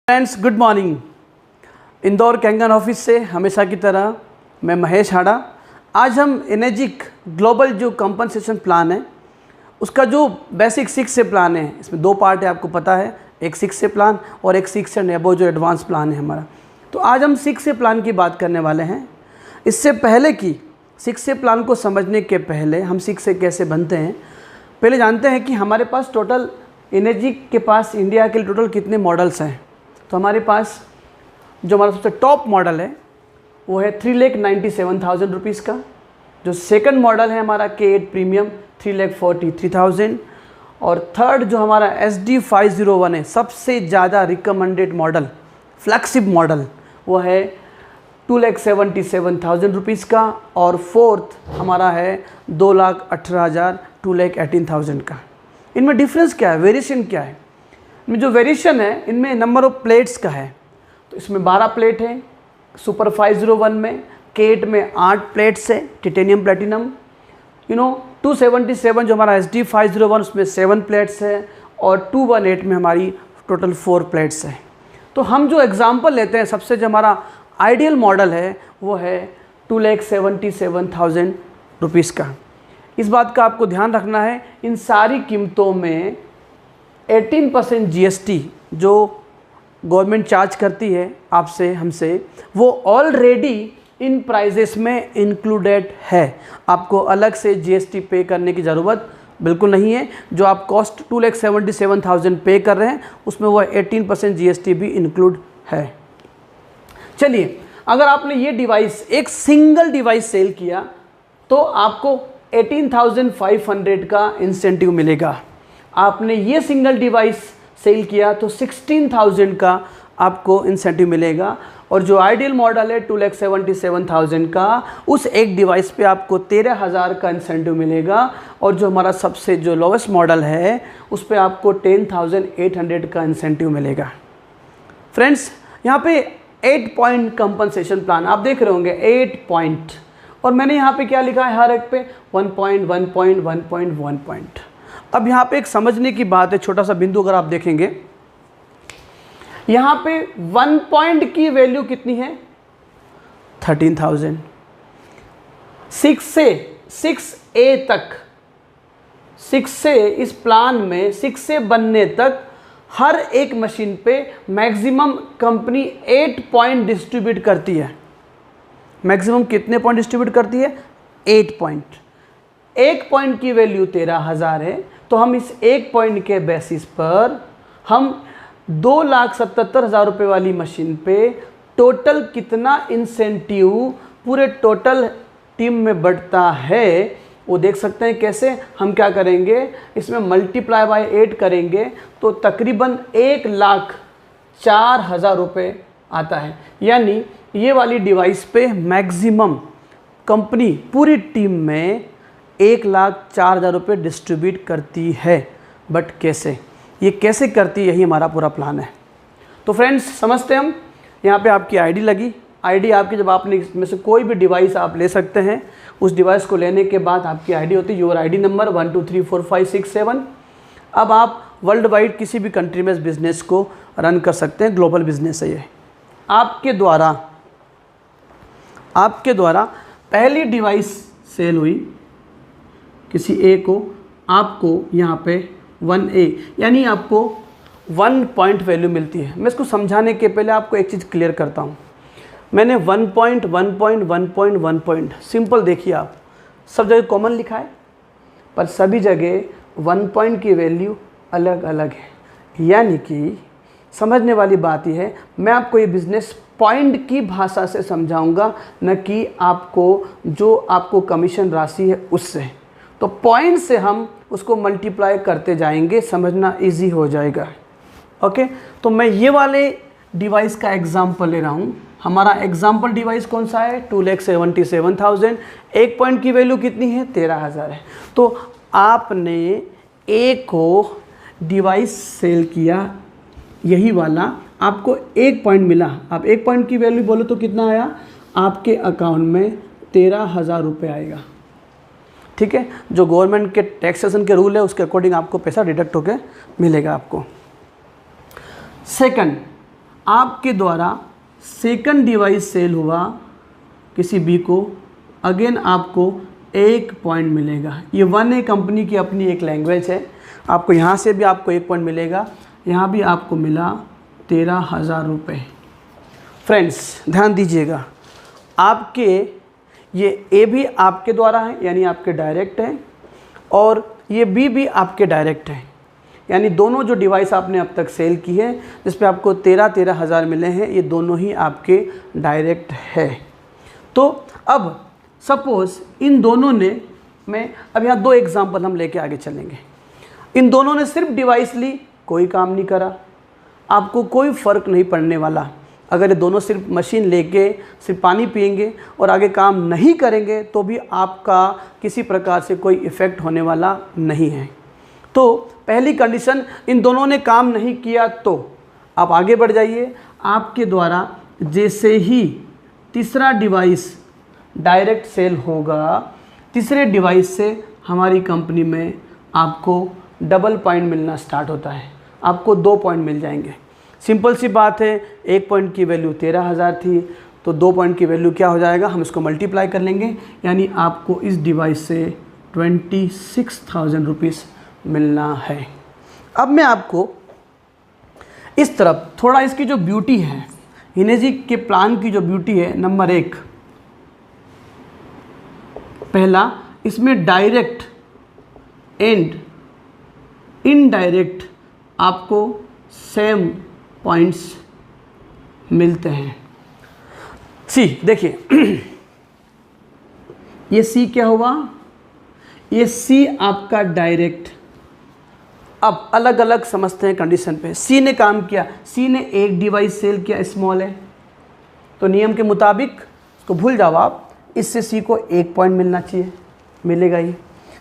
Friends, good morning. Indore Kangen office से हमेशा की तरह मैं महेश हाड़ा। आज हम एनर्जिक ग्लोबल जो कंपनसेशन प्लान है उसका जो बेसिक 6 से प्लान है, इसमें 2 पार्ट है, आपको पता है, एक 6 से प्लान और एक 6 एंड अबव जो एडवांस प्लान है हमारा। तो आज हम 6 से प्लान की बात करने वाले हैं। इससे पहले कि 6 से प्लान को समझने के पहले हम 6 से कैसे बनते हैं, पहले जानते हैं कि हमारे पास टोटल एनर्जिक के पास इंडिया के लिए टोटल कितने मॉडल्स हैं। तो हमारे पास जो हमारा सबसे टॉप मॉडल है वो है 3,97,000 रुपीज़ का। जो सेकंड मॉडल है हमारा K8 प्रीमियम 3,43,000। और थर्ड जो हमारा SD501 है, सबसे ज़्यादा रिकमेंडेड मॉडल, फ्लैगशिप मॉडल, वो है 2,77,000 रुपीज़ का। और फोर्थ हमारा है 2,18,000 2,18,000 का। इनमें डिफरेंस क्या है, वेरिएशन क्या है? इनमें जो वेरिएशन है इनमें नंबर ऑफ प्लेट्स का है। तो इसमें 12 प्लेट है सुपर 501 में, K8 में 8 प्लेट्स है टिटेनियम प्लेटिनम। 277 जो हमारा SD501 उसमें 7 प्लेट्स है और 218 में हमारी टोटल 4 प्लेट्स है। तो हम जो एग्जांपल लेते हैं, सबसे जो हमारा आइडियल मॉडल है वो है 2,77,000 रुपीज़ का। इस बात का आपको ध्यान रखना है, इन सारी कीमतों में 18% GST जो गवर्नमेंट चार्ज करती है आपसे, हमसे, वो ऑलरेडी इन प्राइजेस में इंक्लूडेड है। आपको अलग से GST पे करने की ज़रूरत बिल्कुल नहीं है। जो आप कॉस्ट 2,77,000 पे कर रहे हैं उसमें वो 18% GST भी इंक्लूड है। चलिए, अगर आपने ये डिवाइस, एक सिंगल डिवाइस सेल किया तो आपको 18,500 का इंसेंटिव मिलेगा। आपने ये सिंगल डिवाइस सेल किया तो 16,000 का आपको इंसेंटिव मिलेगा। और जो आइडियल मॉडल है 2,77,000 का, उस एक डिवाइस पे आपको 13,000 का इंसेंटिव मिलेगा। और जो हमारा सबसे जो लोवेस्ट मॉडल है उस पे आपको 10,800 का इंसेंटिव मिलेगा। फ्रेंड्स, यहाँ पे 8 पॉइंट कंपनसेशन प्लान आप देख रहे होंगे, 8 पॉइंट। और मैंने यहाँ पे क्या लिखा है, हर एक पे 1 पॉइंट 1 पॉइंट 1 पॉइंट 1 पॉइंट। अब यहाँ पे एक समझने की बात है, छोटा सा बिंदु अगर आप देखेंगे, यहाँ पे 1 पॉइंट की वैल्यू कितनी है, 13,000। 6 से 6A तक, 6 से इस प्लान में 6 से बनने तक हर एक मशीन पे मैक्सिमम कंपनी 8 पॉइंट डिस्ट्रीब्यूट करती है। मैक्सिमम कितने पॉइंट डिस्ट्रीब्यूट करती है? 8 पॉइंट। 1 पॉइंट की वैल्यू 13,000 है, तो हम इस 1 पॉइंट के बेसिस पर हम 2,77,000 रुपये वाली मशीन पे टोटल कितना इंसेंटिव पूरे टोटल टीम में बढ़ता है वो देख सकते हैं। कैसे? हम क्या करेंगे, इसमें मल्टीप्लाई बाय 8 करेंगे तो तकरीबन 1,04,000 रुपये आता है। यानी ये वाली डिवाइस पे मैक्सिमम कंपनी पूरी टीम में 1,04,000 रुपये डिस्ट्रीब्यूट करती है। बट कैसे, ये कैसे करती है, यही हमारा पूरा प्लान है। तो फ्रेंड्स, समझते हैं हम। यहाँ पे आपकी आईडी लगी। आईडी आपकी, जब आपने इसमें से कोई भी डिवाइस आप ले सकते हैं, उस डिवाइस को लेने के बाद आपकी आईडी होती है योर आईडी नंबर 1 2 3 4 5 6 7। अब आप वर्ल्ड वाइड किसी भी कंट्री में इस बिज़नेस को रन कर सकते हैं। ग्लोबल बिजनेस है ये। आपके द्वारा पहली डिवाइस सेल हुई किसी ए को, आपको यहाँ पे 1A यानी आपको 1 पॉइंट वैल्यू मिलती है। मैं इसको समझाने के पहले आपको एक चीज़ क्लियर करता हूँ। मैंने 1 point 1 point 1 point 1 point simple, देखिए आप, सब जगह कॉमन लिखा है पर सभी जगह 1 पॉइंट की वैल्यू अलग अलग है। यानी कि समझने वाली बात यह है, मैं आपको ये बिज़नेस पॉइंट की भाषा से समझाऊंगा, न कि आपको जो आपको कमीशन राशि है उससे। तो पॉइंट से हम उसको मल्टीप्लाई करते जाएंगे, समझना इजी हो जाएगा। ओके, तो मैं ये वाले डिवाइस का एग्जांपल ले रहा हूँ। हमारा एग्जांपल डिवाइस कौन सा है? 2,77,000। 1 पॉइंट की वैल्यू कितनी है? 13,000 है। तो आपने ए को डिवाइस सेल किया, यही वाला, आपको 1 पॉइंट मिला। आप 1 पॉइंट की वैल्यू बोलो तो कितना आया आपके अकाउंट में? 13,000 रुपये आएगा। ठीक है, जो गवर्नमेंट के टैक्सेशन के रूल है उसके अकॉर्डिंग आपको पैसा डिडक्ट होकर मिलेगा आपको। सेकंड, आपके द्वारा सेकंड डिवाइस सेल हुआ किसी बी को, अगेन आपको 1 पॉइंट मिलेगा। ये 1A कंपनी की अपनी एक लैंग्वेज है। आपको यहाँ से भी आपको 1 पॉइंट मिलेगा, यहाँ भी आपको मिला 13,000 रुपये। फ्रेंड्स ध्यान दीजिएगा, आपके ये ए भी आपके द्वारा है यानी आपके डायरेक्ट है, और ये बी भी आपके डायरेक्ट है, यानी दोनों जो डिवाइस आपने अब तक सेल की है जिस पे आपको 13,000 मिले हैं, ये दोनों ही आपके डायरेक्ट है। तो अब सपोज़ इन दोनों ने, मैं अब यहाँ 2 एग्जांपल हम लेके आगे चलेंगे। इन दोनों ने सिर्फ डिवाइस ली, कोई काम नहीं करा, आपको कोई फ़र्क नहीं पड़ने वाला। अगर ये दोनों सिर्फ मशीन लेके सिर्फ पानी पिएंगे और आगे काम नहीं करेंगे तो भी आपका किसी प्रकार से कोई इफ़ेक्ट होने वाला नहीं है। तो पहली कंडीशन, इन दोनों ने काम नहीं किया तो आप आगे बढ़ जाइए। आपके द्वारा जैसे ही तीसरा डिवाइस डायरेक्ट सेल होगा, तीसरे डिवाइस से हमारी कंपनी में आपको डबल पॉइंट मिलना स्टार्ट होता है, आपको 2 पॉइंट मिल जाएंगे। सिंपल सी बात है, 1 पॉइंट की वैल्यू 13,000 थी, तो 2 पॉइंट की वैल्यू क्या हो जाएगा, हम इसको मल्टीप्लाई कर लेंगे, यानी आपको इस डिवाइस से 26,000 रुपीज़ मिलना है। अब मैं आपको इस तरफ थोड़ा इसकी जो ब्यूटी है, हिनेजी के प्लान की जो ब्यूटी है, नंबर 1, पहला, इसमें डायरेक्ट एंड इनडायरेक्ट आपको सेम पॉइंट्स मिलते हैं। सी देखिए, ये सी क्या हुआ, ये सी आपका डायरेक्ट। अब अलग अलग समझते हैं कंडीशन पे। सी ने काम किया, सी ने एक डिवाइस सेल किया, स्मॉल है, तो नियम के मुताबिक इसको भूल जाओ आप, इससे सी को 1 पॉइंट मिलना चाहिए, मिलेगा ही।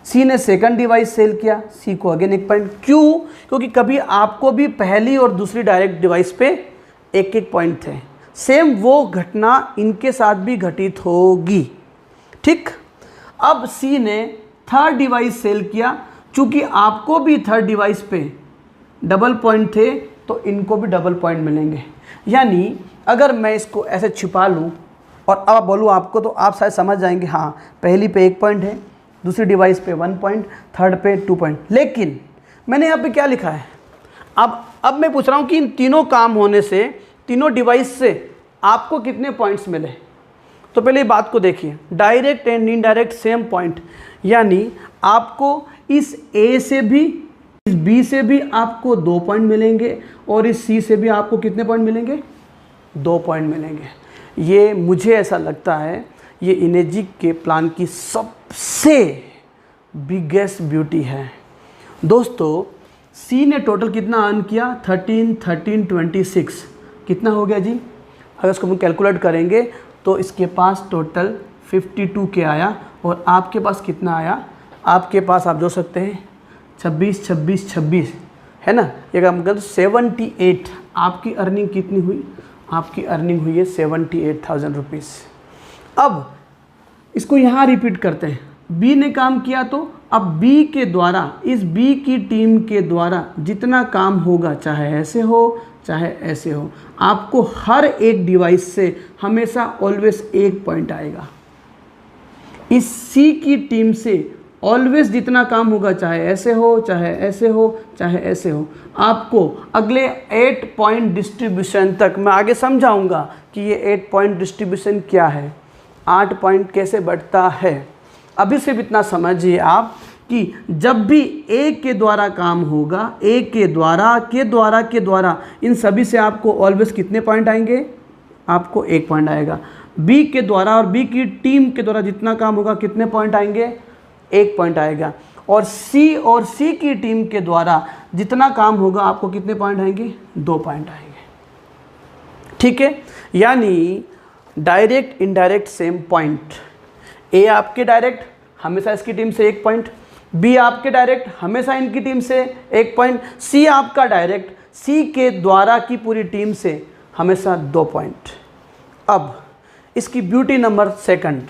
सी ने सेकंड डिवाइस सेल किया, सी को अगेन 1 पॉइंट। क्यों? क्योंकि कभी आपको भी पहली और दूसरी डायरेक्ट डिवाइस पे 1-1 पॉइंट थे। सेम वो घटना इनके साथ भी घटित होगी, ठीक। अब सी ने थर्ड डिवाइस सेल किया, चूँकि आपको भी थर्ड डिवाइस पे डबल पॉइंट थे तो इनको भी डबल पॉइंट मिलेंगे। यानी अगर मैं इसको ऐसे छिपा लूँ और अब बोलूँ आपको, तो आप शायद समझ जाएंगे, हाँ पहली पे 1 पॉइंट है, दूसरी डिवाइस पे 1 पॉइंट, थर्ड पे 2 पॉइंट। लेकिन मैंने यहाँ पे क्या लिखा है, अब मैं पूछ रहा हूँ कि इन तीनों काम होने से, तीनों डिवाइस से आपको कितने पॉइंट्स मिले। तो पहले बात को देखिए, direct and indirect same point, यानी आपको इस ए से भी, इस बी से भी आपको 2 पॉइंट मिलेंगे, और इस सी से भी आपको कितने पॉइंट मिलेंगे, 2 पॉइंट मिलेंगे। ये मुझे ऐसा लगता है ये इनेजी के प्लान की सबसे बिगेस्ट ब्यूटी है। दोस्तों सी ने टोटल कितना अर्न किया, 13, 26, कितना हो गया जी? अगर इसको हम कैलकुलेट करेंगे तो इसके पास टोटल 52 के आया, और आपके पास कितना आया, आपके पास आप जो सकते हैं 26 है ना, ये काम कर 78। आपकी अर्निंग कितनी हुई, आपकी अर्निंग हुई है 78,000 रुपीज़। अब इसको यहाँ रिपीट करते हैं, बी ने काम किया, तो अब बी के द्वारा, इस बी की टीम के द्वारा जितना काम होगा, चाहे ऐसे हो चाहे ऐसे हो, आपको हर एक डिवाइस से हमेशा ऑलवेज 1 पॉइंट आएगा। इस सी की टीम से ऑलवेज जितना काम होगा, चाहे ऐसे हो चाहे ऐसे हो चाहे ऐसे हो, आपको अगले 8 पॉइंट डिस्ट्रीब्यूशन तक मैं आगे समझाऊंगा कि ये 8 पॉइंट डिस्ट्रीब्यूशन क्या है, 8 पॉइंट कैसे बढ़ता है। अभी सिर्फ इतना समझिए आप कि जब भी ए के द्वारा काम होगा, ए के द्वारा इन सभी से आपको ऑलवेज कितने पॉइंट आएंगे, आपको 1 पॉइंट आएगा। बी के द्वारा और बी की टीम के द्वारा जितना काम होगा, कितने पॉइंट आएंगे, 1 पॉइंट आएगा। और सी की टीम के द्वारा जितना काम होगा, आपको कितने पॉइंट आएंगे, 2 पॉइंट आएंगे, ठीक है। यानी डायरेक्ट इनडायरेक्ट सेम पॉइंट। ए आपके डायरेक्ट, हमेशा इसकी टीम से 1 पॉइंट, बी आपके डायरेक्ट, हमेशा इनकी टीम से 1 पॉइंट, सी आपका डायरेक्ट, सी के द्वारा की पूरी टीम से हमेशा 2 पॉइंट। अब इसकी ब्यूटी नंबर 2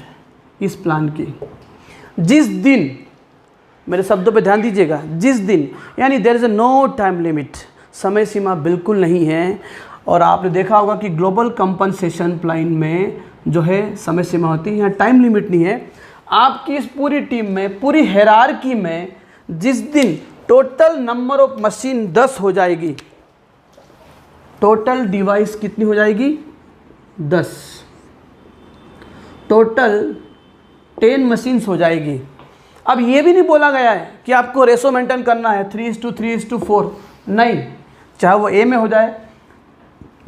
इस प्लान की, जिस दिन, मेरे शब्दों पे ध्यान दीजिएगा, जिस दिन, यानी there is no time limit, समय सीमा बिल्कुल नहीं है। और आपने देखा होगा कि ग्लोबल कंपनसेशन प्लान में जो है समय सीमा होती है, यहाँ टाइम लिमिट नहीं है। आपकी इस पूरी टीम में, पूरी हायरार्की में जिस दिन टोटल नंबर ऑफ मशीन 10 हो जाएगी, टोटल डिवाइस कितनी हो जाएगी 10, टोटल 10 मशीन्स हो जाएगी। अब ये भी नहीं बोला गया है कि आपको रेशो मेंटेन करना है 3:3:4, नहीं, चाहे वो ए में हो जाए,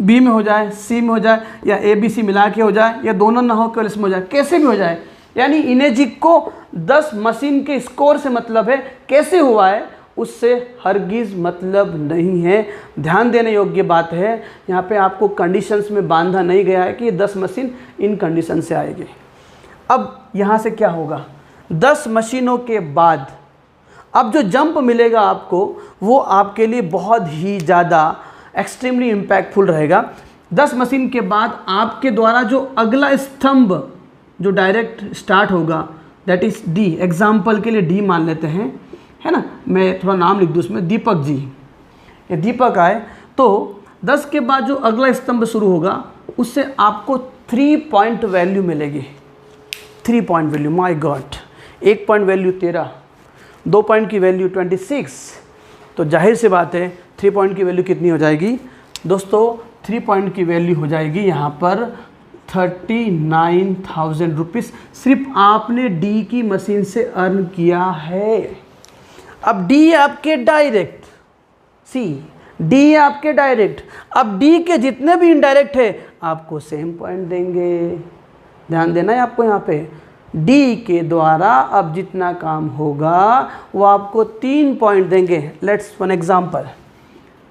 बी में हो जाए, सी में हो जाए, या ए बी सी मिला के हो जाए, या दोनों ना हो केवल इसमें हो जाए, कैसे भी हो जाए। यानी इनेजिक को 10 मशीन के स्कोर से मतलब है, कैसे हुआ है उससे हरगिज़ मतलब नहीं है। ध्यान देने योग्य बात है, यहाँ पे आपको कंडीशंस में बांधा नहीं गया है कि 10 मशीन इन कंडीशन से आएगी। अब यहाँ से क्या होगा, 10 मशीनों के बाद अब जो जंप मिलेगा आपको, वो आपके लिए बहुत ही ज़्यादा एक्सट्रीमली इम्पैक्टफुल रहेगा। 10 मशीन के बाद आपके द्वारा जो अगला स्तंभ जो डायरेक्ट स्टार्ट होगा, दैट इज़ डी। एग्जाम्पल के लिए डी मान लेते हैं, है ना, मैं थोड़ा नाम लिख दूँ उसमें, दीपक जी। ये दीपक आए तो 10 के बाद जो अगला स्तंभ शुरू होगा, उससे आपको 3 पॉइंट वैल्यू मिलेगी। 3 point value, my God, 1 point value 13, 2 point की वैल्यू 26। तो जाहिर सी बात है 3 पॉइंट की वैल्यू कितनी हो जाएगी दोस्तों, 3 पॉइंट की वैल्यू हो जाएगी यहाँ पर 39,000 रुपीज़, सिर्फ आपने डी की मशीन से अर्न किया है। अब डी आपके डायरेक्ट, सी डी आपके डायरेक्ट, अब डी के जितने भी इनडायरेक्ट है आपको सेम पॉइंट देंगे। ध्यान देना है आपको, यहाँ पे डी के द्वारा अब जितना काम होगा वो आपको 3 पॉइंट देंगे। लेट्स वन एग्जांपल,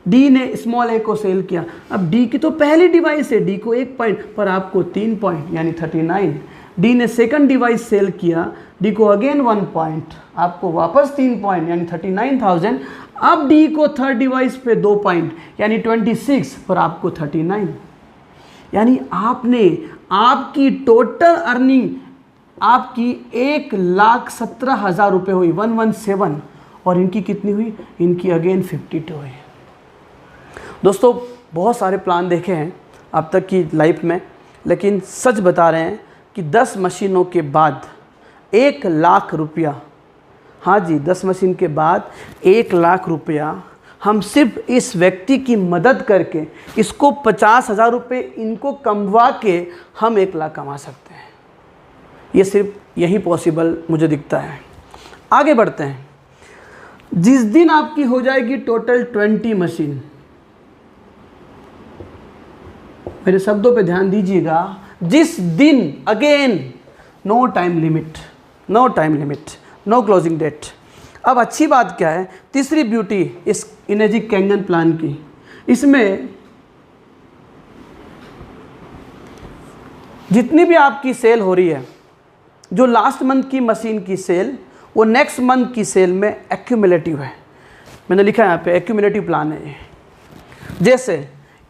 डी ने स्मॉल ए को सेल किया, अब डी की तो पहली डिवाइस है, डी को 1 पॉइंट पर आपको 3 पॉइंट यानी 39। डी ने सेकंड डिवाइस सेल किया, डी को अगेन 1 पॉइंट, आपको वापस 3 पॉइंट यानी 39,000। अब डी को थर्ड डिवाइस पे 2 पॉइंट यानी 26 पर आपको 39। यानी आपने आपकी टोटल अर्निंग आपकी 1,17,000 रुपये हुई, 117, और इनकी कितनी हुई, इनकी अगेन 52 हुई। दोस्तों बहुत सारे प्लान देखे हैं अब तक की लाइफ में, लेकिन सच बता रहे हैं कि 10 मशीनों के बाद 1,00,000 रुपया, हाँ जी 10 मशीन के बाद 1,00,000 रुपया हम सिर्फ इस व्यक्ति की मदद करके, इसको 50,000 रुपये इनको कमवा के हम 1,00,000 कमा सकते हैं। ये सिर्फ यही पॉसिबल मुझे दिखता है। आगे बढ़ते हैं। जिस दिन आपकी हो जाएगी टोटल 20 मशीन, मेरे शब्दों पे ध्यान दीजिएगा, जिस दिन, again no time limit, no time limit, no closing date. अब अच्छी बात क्या है, तीसरी ब्यूटी इस इनेजिक कैंगन प्लान की, इसमें जितनी भी आपकी सेल हो रही है, जो लास्ट मंथ की मशीन की सेल वो नेक्स्ट मंथ की सेल में एक्यूमुलेटिव है। मैंने लिखा है यहाँ पे एक्यूमुलेटिव प्लान है ये। जैसे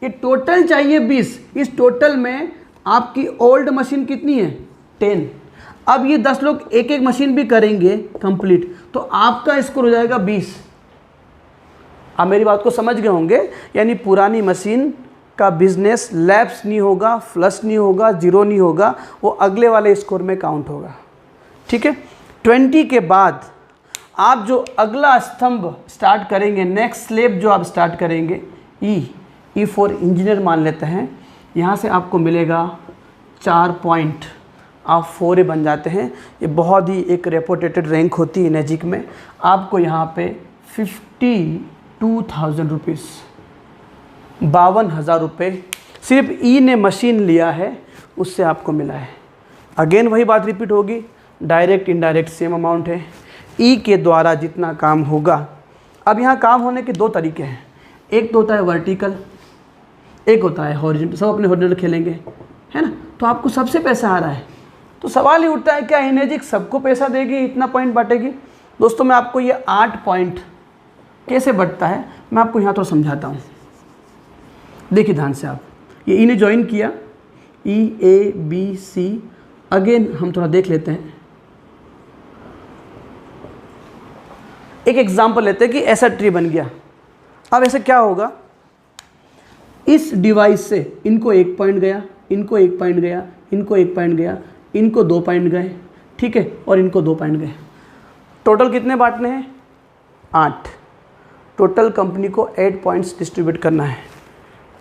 ये टोटल चाहिए 20, इस टोटल में आपकी ओल्ड मशीन कितनी है 10। अब ये 10 लोग एक एक मशीन भी करेंगे कंप्लीट, तो आपका स्कोर हो जाएगा 20। आप मेरी बात को समझ गए होंगे, यानी पुरानी मशीन का बिजनेस लैप्स नहीं होगा, फ्लश नहीं होगा, जीरो नहीं होगा, वो अगले वाले स्कोर में काउंट होगा। ठीक है, 20 के बाद आप जो अगला स्तंभ स्टार्ट करेंगे, नेक्स्ट स्लेब जो आप स्टार्ट करेंगे, ई फॉर इंजीनियर मान लेते हैं, यहाँ से आपको मिलेगा 4 पॉइंट, आप 4A बन जाते हैं। ये बहुत ही एक रेपुटेटेड रैंक होती है इनेजिक में। आपको यहाँ पे 52,000 रुपीज़, 52,000 रुपये सिर्फ ई ने मशीन लिया है उससे आपको मिला है। अगेन वही बात रिपीट होगी, डायरेक्ट इनडायरेक्ट सेम अमाउंट है, ई के द्वारा जितना काम होगा। अब यहाँ काम होने के 2 तरीके हैं, एक तो होता है वर्टिकल, एक होता है हॉरिजॉन्टल। सब अपने हॉरिजॉन्टल खेलेंगे, है ना, तो आपको सबसे पैसा आ रहा है, तो सवाल ही उठता है क्या इनेजिक सबको पैसा देगी, इतना पॉइंट बांटेगी। दोस्तों मैं आपको ये 8 पॉइंट कैसे बढ़ता है मैं आपको यहाँ तो समझाता हूँ। देखिए ध्यान से आप, ये ई ने ज्वाइन किया, EABC, अगेन हम थोड़ा देख लेते हैं। एक एग्जांपल लेते हैं कि ऐसा ट्री बन गया। अब ऐसे क्या होगा, इस डिवाइस से इनको 1 पॉइंट गया, इनको 1 पॉइंट गया, इनको 1 पॉइंट गया, इनको 2 पॉइंट गए, ठीक है, और इनको 2 पॉइंट गए। टोटल कितने बांटने हैं? 8। टोटल कंपनी को 8 पॉइंट्स डिस्ट्रीब्यूट करना है।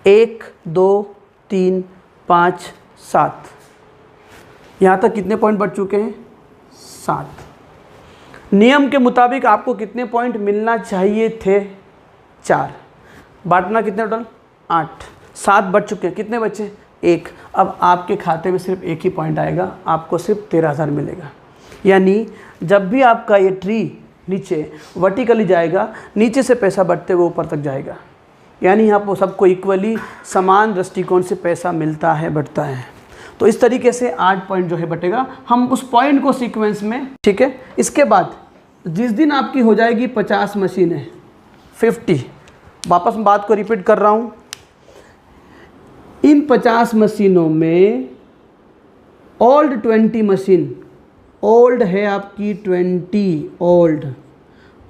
1 2 3 5 7, यहाँ तक कितने पॉइंट बढ़ चुके हैं? 7। नियम के मुताबिक आपको कितने पॉइंट मिलना चाहिए थे? 4। बांटना कितने टोटल? 8। 7 बढ़ चुके हैं, कितने बचे? 1। अब आपके खाते में सिर्फ 1 ही पॉइंट आएगा, आपको सिर्फ 13,000 मिलेगा। यानी जब भी आपका ये ट्री नीचे वर्टिकली जाएगा, नीचे से पैसा बढ़ते हुए ऊपर तक जाएगा। यानी यहाँ पर सबको इक्वली समान दृष्टिकोण से पैसा मिलता है, बढ़ता है। तो इस तरीके से 8 पॉइंट जो है बटेगा। हम उस पॉइंट को सीक्वेंस में, ठीक है। इसके बाद जिस दिन आपकी हो जाएगी 50 मशीनें, 50, वापस बात को रिपीट कर रहा हूँ, इन 50 मशीनों में ओल्ड 20 मशीन, ओल्ड है आपकी 20 ओल्ड,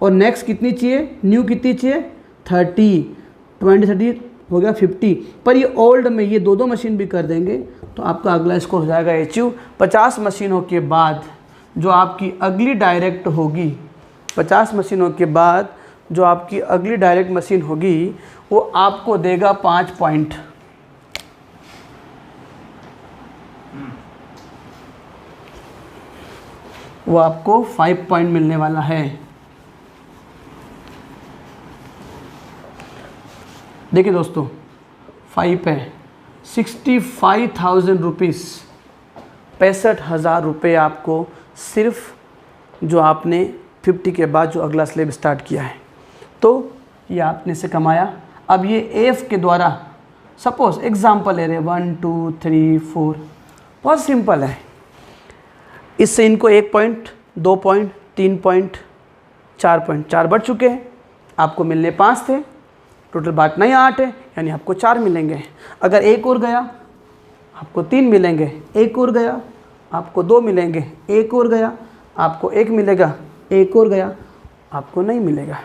और नेक्स्ट कितनी चाहिए? न्यू कितनी चाहिए? 30, 20 30 हो गया 50। पर ये ओल्ड में ये 2 मशीन भी कर देंगे तो आपका अगला स्कोर हो जाएगा अचीव। 50 मशीनों के बाद जो आपकी अगली डायरेक्ट होगी, 50 मशीनों के बाद जो आपकी अगली डायरेक्ट मशीन होगी वो आपको देगा 5 पॉइंट। वो आपको 5 पॉइंट मिलने वाला है। देखिए दोस्तों, 5 है 65,000 रुपीज़, 65,000 रुपये आपको सिर्फ जो आपने 50 के बाद जो अगला स्लेब स्टार्ट किया है, तो ये आपने से कमाया। अब ये एफ के द्वारा सपोज एग्जाम्पल ले रहे 1 2 3 4, बहुत सिंपल है। इससे इनको 1 पॉइंट, 2 पॉइंट, 3 पॉइंट, 4 पॉइंट, 4 बढ़ चुके हैं। आपको मिलने 5 थे, टोटल बांटना ही 8 है, यानी आपको 4 मिलेंगे। अगर 1 और गया आपको 3 मिलेंगे, 1 और गया आपको 2 मिलेंगे, 1 और गया आपको 1 मिलेगा, 1 और गया आपको नहीं मिलेगा।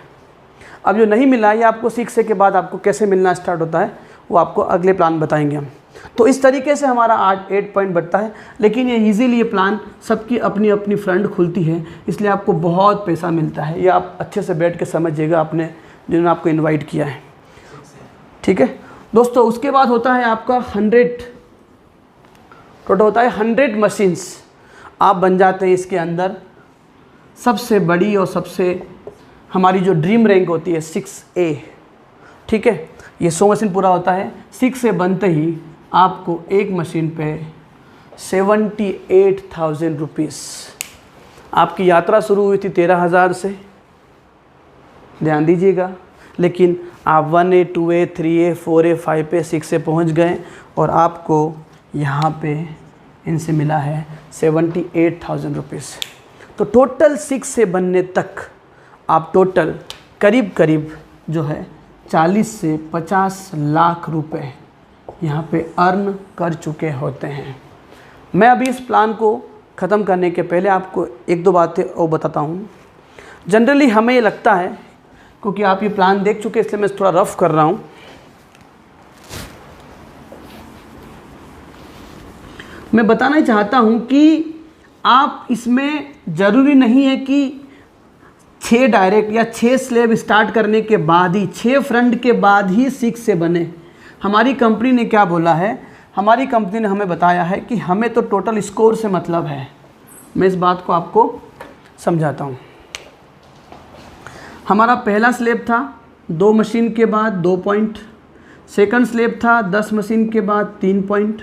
अब जो नहीं मिला ये आपको सीखने के बाद आपको कैसे मिलना स्टार्ट होता है वो आपको अगले प्लान बताएंगे हम। तो इस तरीके से हमारा 8 पॉइंट बढ़ता है। लेकिन ये ईजीली ये प्लान सबकी अपनी अपनी फ्रंट खुलती है, इसलिए आपको बहुत पैसा मिलता है। ये आप अच्छे से बैठ के समझिएगा, आपने जिन्होंने आपको इन्वाइट किया है, ठीक है दोस्तों। उसके बाद होता है आपका 100, टोटल होता है 100 मशीन्स आप बन जाते हैं इसके अंदर। सबसे बड़ी और सबसे हमारी जो ड्रीम रैंक होती है 6A, ठीक है। ये 100 मशीन पूरा होता है। 6A बनते ही आपको एक मशीन पे 78,000 रुपीज़। आपकी यात्रा शुरू हुई थी 13,000 से, ध्यान दीजिएगा, लेकिन आप 1A 2A 3A 4A 5A 6A पहुंच गए और आपको यहाँ पे इनसे मिला है 78,000 रुपीज़। तो टोटल 6A बनने तक आप टोटल करीब करीब जो है 40 से 50 लाख रुपए यहाँ पे अर्न कर चुके होते हैं। मैं अभी इस प्लान को ख़त्म करने के पहले आपको 1-2 बातें और बताता हूँ। जनरली हमें ये लगता है, क्योंकि आप ये प्लान देख चुके इसलिए मैं थोड़ा रफ कर रहा हूँ। मैं बताना ही चाहता हूँ कि आप इसमें ज़रूरी नहीं है कि 6 डायरेक्ट या 6 स्लेब स्टार्ट करने के बाद ही, 6 फ्रंट के बाद ही 6 से बने। हमारी कंपनी ने क्या बोला है, हमारी कंपनी ने हमें बताया है कि हमें तो टोटल स्कोर से मतलब है। मैं इस बात को आपको समझाता हूँ। हमारा पहला स्लेब था 2 मशीन के बाद 2 पॉइंट, सेकंड स्लेब था 10 मशीन के बाद 3 पॉइंट,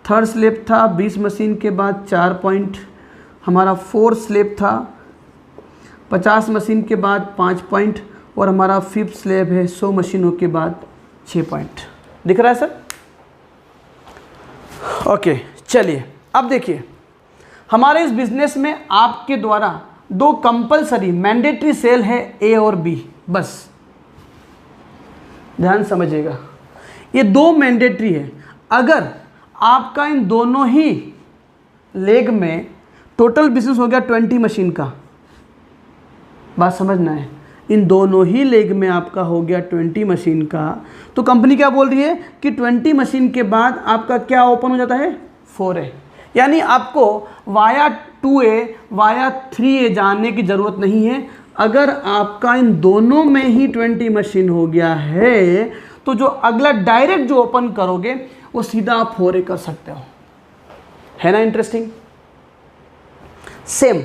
थर्ड स्लेब था 20 मशीन के बाद 4 पॉइंट, हमारा फोर्थ स्लेब था 50 मशीन के बाद 5 पॉइंट, और हमारा फिफ्थ स्लेब है 100 मशीनों के बाद 6 पॉइंट। दिख रहा है सर? ओके, चलिए अब देखिए, हमारे इस बिजनेस में आपके द्वारा 2 कंपलसरी मैंडेटरी सेल है, A और B, बस ध्यान समझिएगा। ये 2 मैंडेटरी है। अगर आपका इन दोनों ही लेग में टोटल बिजनेस हो गया 20 मशीन का, बात समझना है, इन दोनों ही लेग में आपका हो गया 20 मशीन का, तो कंपनी क्या बोल रही है कि 20 मशीन के बाद आपका क्या ओपन हो जाता है 4A। यानी आपको वाया 2A वाया 3A जाने की ज़रूरत नहीं है। अगर आपका इन दोनों में ही 20 मशीन हो गया है तो जो अगला डायरेक्ट जो ओपन करोगे वो सीधा आप 4A कर सकते हो। है ना इंटरेस्टिंग। सेम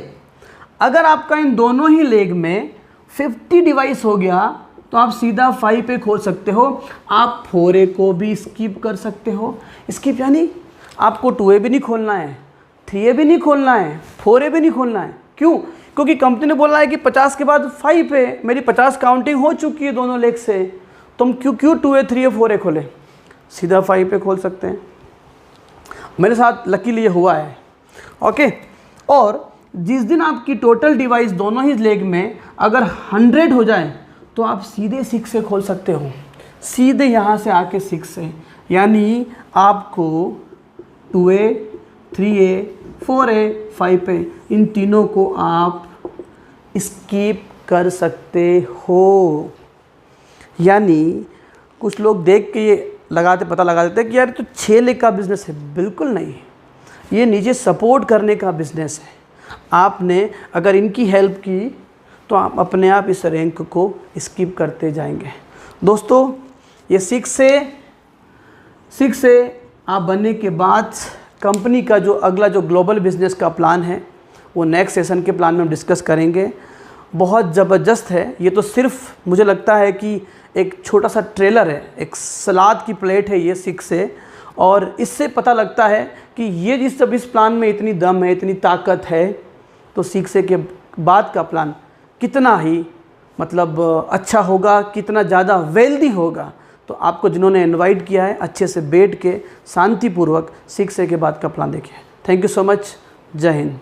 अगर आपका इन दोनों ही लेग में 50 डिवाइस हो गया तो आप सीधा 5A खोल सकते हो। आप 4A को भी स्किप कर सकते हो। स्किप यानी आपको 2A भी नहीं खोलना है, 3A भी नहीं खोलना है, 4A भी नहीं खोलना है। क्यों? क्योंकि कंपनी ने बोला है कि 50 के बाद 5A, मेरी 50 काउंटिंग हो चुकी है दोनों लेग से, तुम क्यों 2A 3A 4A खोले, सीधा 5A खोल सकते हैं। मेरे साथ लकीली ये हुआ है। ओके। और जिस दिन आपकी टोटल डिवाइस दोनों ही लेग में अगर 100 हो जाए तो आप सीधे 6A खोल सकते हो, सीधे यहाँ से आके 6A। यानी आपको 2A 3A 4A 5A इन तीनों को आप स्किप कर सकते हो। यानी कुछ लोग देख के ये पता लगा देते हैं कि यार तो 6 लेग का बिजनेस है। बिल्कुल नहीं, ये नीचे सपोर्ट करने का बिजनेस है। आपने अगर इनकी हेल्प की तो आप अपने आप इस रैंक को स्किप करते जाएंगे। दोस्तों ये 6A आप बनने के बाद कंपनी का जो अगला जो ग्लोबल बिजनेस का प्लान है वो नेक्स्ट सेशन के प्लान में हम डिस्कस करेंगे। बहुत ज़बरदस्त है। ये तो सिर्फ मुझे लगता है कि एक छोटा सा ट्रेलर है, एक सलाद की प्लेट है ये 6A। और इससे पता लगता है कि ये इस प्लान में इतनी दम है, इतनी ताकत है, तो 6A के बाद का प्लान कितना ही मतलब अच्छा होगा, कितना ज़्यादा वेल्दी होगा। तो आपको जिन्होंने इनवाइट किया है अच्छे से बैठ के शांतिपूर्वक 6A के बाद का प्लान देखिए। Thank you so much. जय हिंद।